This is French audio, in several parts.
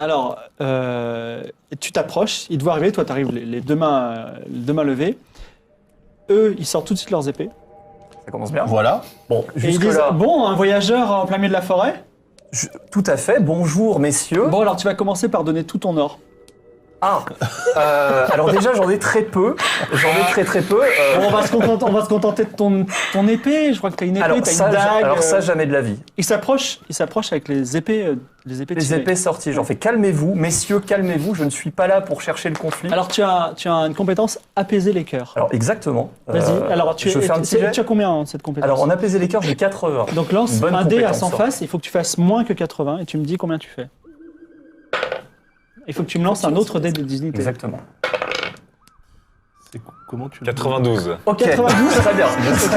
Alors, tu t'approches, ils te voient arriver, toi t'arrives les deux mains levées. Eux, ils sortent tout de suite leurs épées. Ça commence bien. Voilà. Bon, Et ils disent, jusque-là, bon, un voyageur en plein milieu de la forêt. tout à fait. Bonjour, messieurs. Bon, alors tu vas commencer par donner tout ton or. Ah, alors déjà, j'en ai très peu. J'en ai très peu. Bon, on va se contenter de ton épée. Je crois que t'as une épée, alors, t'as ça, une dague. alors ça, jamais de la vie. Il s'approche avec les épées Les tirées. épées sorties. J'en fais calmez-vous, messieurs, calmez-vous. Je ne suis pas là pour chercher le conflit. Alors tu as une compétence apaiser les cœurs. Alors, exactement. Vas-y. Alors je fais un petit jet. tu as combien en cette compétence? Alors, en apaiser les cœurs, j'ai 80. Donc lance Bonne un dé à compétence, 100 ça. faces. Il faut que tu fasses moins que 80 et tu me dis combien tu fais. Il faut que tu me lances un autre dé de dignité. Exactement. Comment tu 92. Ok, 92. très bien. Donc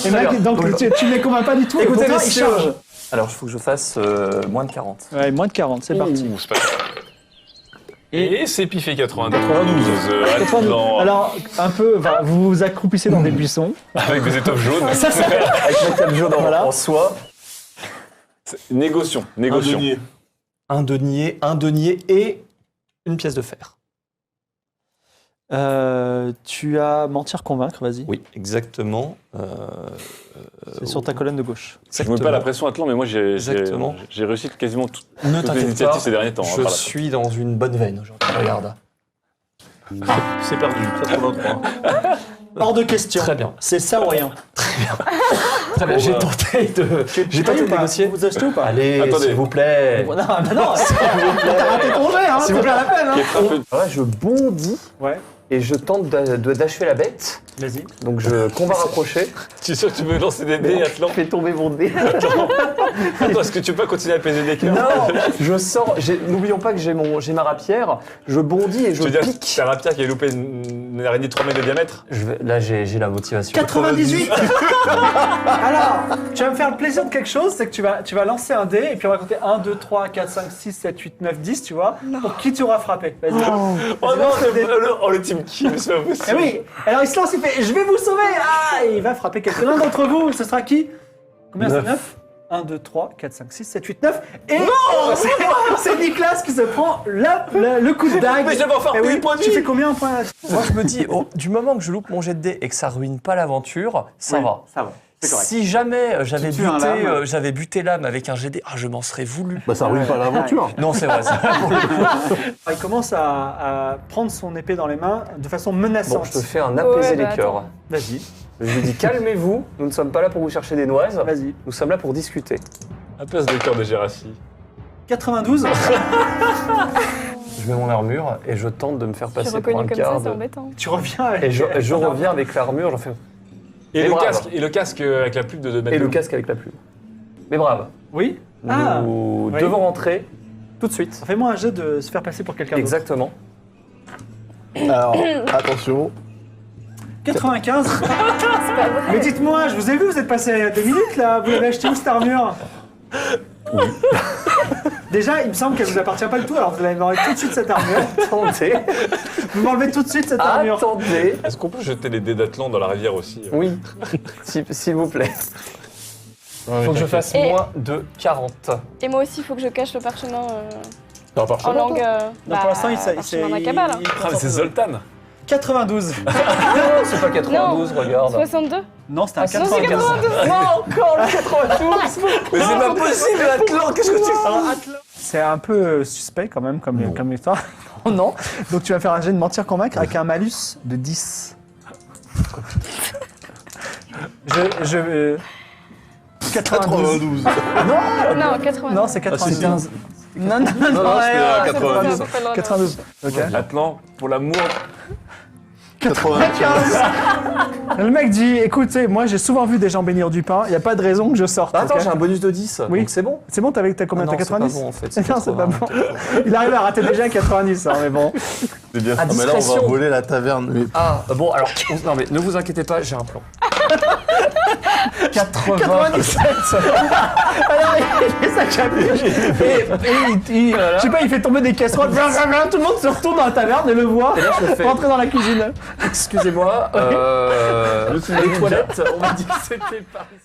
les mecs, donc tu ne les convaincs pas du tout. Écoutez, et pourtant, ils messieurs. chargent. Alors, il faut que je fasse moins de 40. Ouais, moins de 40, c'est parti. Ouh, c'est pas... Et c'est piffé 92. 92. Non, Alors, un peu, vous vous accroupissez dans des buissons. avec des étoffes jaunes. Ça, Avec ma cape jaune Voilà. en soie. Négocions. Un denier et une pièce de fer. tu as mentir convaincre, vas-y. Oui, exactement. C'est sur ta colonne de gauche. Je ne mets pas la pression Atlan, mais moi j'ai Exactement. réussi quasiment toutes Ne les t'inquiète initiatives pas, ces derniers temps. je suis dans une bonne veine aujourd'hui. Regarde. C'est perdu, 83. Hors de question. Très bien. C'est ça ou rien. Très bien, j'ai tenté de négocier. Vous achetez ou pas? Allez, Attendez. s'il vous plaît. Non, bah non, t'as raté ton jet, hein, c'est pas la peine. Hein. Voilà, je bondis Ouais, et je tente d'achever la bête. vas-y. Donc je combat rapproché. Tu es sûr que tu veux lancer des dés, Atlan? Je fais tomber mon dé. Attends, est-ce que tu peux pas continuer à peser des cœurs? Non, je sors. N'oublions pas que j'ai ma rapière. Je bondis et je Je veux dire, pique. t'as Rapière qui a loupé une araignée de 3 mètres de diamètre? Là, j'ai la motivation. 98. Alors, tu vas me faire le plaisir de quelque chose, c'est que tu vas lancer un dé et puis on va compter 1, 2, 3, 4, 5, 6, 7, 8, 9, 10, tu vois, pour qui tu auras frappé. Vas-y. Oh Vas-y, non, lance le dé. le team kill, c'est pas possible. Eh oui, alors il se lance, il fait je vais vous sauver. Ah, et il va frapper quelqu'un d'entre vous. Ce sera qui? Combien c'est? 9 1, 2, 3, 4, 5, 6, 7, 8, 9. Et c'est Nicolas qui se prend le coup de dague. Mais je vais en faire Eh oui, une point de tu vie. fais combien en point? Moi, je me dis, du moment que je loupe mon jet de dé et que ça ruine pas l'aventure, ça Oui, va. Ça va. C'est correct. Si jamais j'avais Tu tues un lame. buté l'âme avec un jet de dé, je m'en serais voulu. Bah ça ruine pas l'aventure. Non, c'est vrai. Il commence à prendre son épée dans les mains de façon Bon, menaçante. je te fais un apaiser Ouais, les bah, cœurs. Vas-y, Je lui dis, calmez-vous, nous ne sommes pas là pour vous chercher des noises, vas-y. nous sommes là pour discuter. Un place de cœur de Gérassi. 92. Je mets mon armure et je tente de me faire Je suis passer pour un reconnue comme ça, garde. c'est embêtant. Tu reviens avec... Et je reviens avec l'armure, j'en fais... Et Mais le brave. casque, avec la plume de 2 mètres. Et le casque avec la plume. Mais brave, Oui. Ah, nous oui. devons rentrer tout de suite. fais-moi un jeu de se faire passer pour quelqu'un d'autre. Exactement. Alors, attention. 95. Mais dites-moi, je vous ai vu, vous êtes passé 2 minutes là. Vous l'avez acheté où cette armure? Déjà, il me semble qu'elle vous appartient pas du tout, alors vous allez m'enlever tout de suite cette armure. Attendez, Vous m'enlevez tout de suite cette armure. attendez. Est-ce qu'on peut jeter les dés d'Atlan dans la rivière aussi? Oui, s'il vous plaît. Faut que je fasse Et- moins de 40. Et moi aussi, il faut que je cache le parchemin T'as un en parchemin, langue. toi Non, pour l'instant, il s'est... Parchemin d'Aqaba, là. Ah, mais c'est Zoltan. 92. Non, c'est pas 92, regarde. 62. Non, c'était un Ah, sinon, c'est 95. Non, encore le 92. Mais c'est pas possible, Atlan, qu'est-ce que tu fais? C'est un peu suspect quand même comme histoire. Non. Donc tu vas faire un jet de mentir convaincre avec un malus de 10. Je 92. 92. Non, 80. Non, c'est 95. Non, non, non, Non, c'était ouais, 92. 92. Ok. Atlan, pour l'amour. 95. Le mec dit, écoutez, moi j'ai souvent vu des gens bénir du pain, il n'y a pas de raison que je sorte. Attends, ok j'ai un bonus de 10. Oui. Donc c'est bon. C'est bon, t'as combien? Ah non, T'as c'est pas 90? bon, en fait, c'est Non, c'est pas 80. bon. Il arrive à rater déjà à 90, hein, mais bon. C'est bien. À Ah, mais là, on va discrétion. voler la taverne. Mais Ah, bon, alors, non mais ne vous inquiétez pas, j'ai un plan. 80. 97. Alors il fait sa capuche et je sais pas, il fait tomber des casseroles. Tout le monde se retourne dans la taverne et le voit Et là, je fais, rentrer dans la cuisine. excusez-moi, les toilettes, on m'a dit que c'était par ici.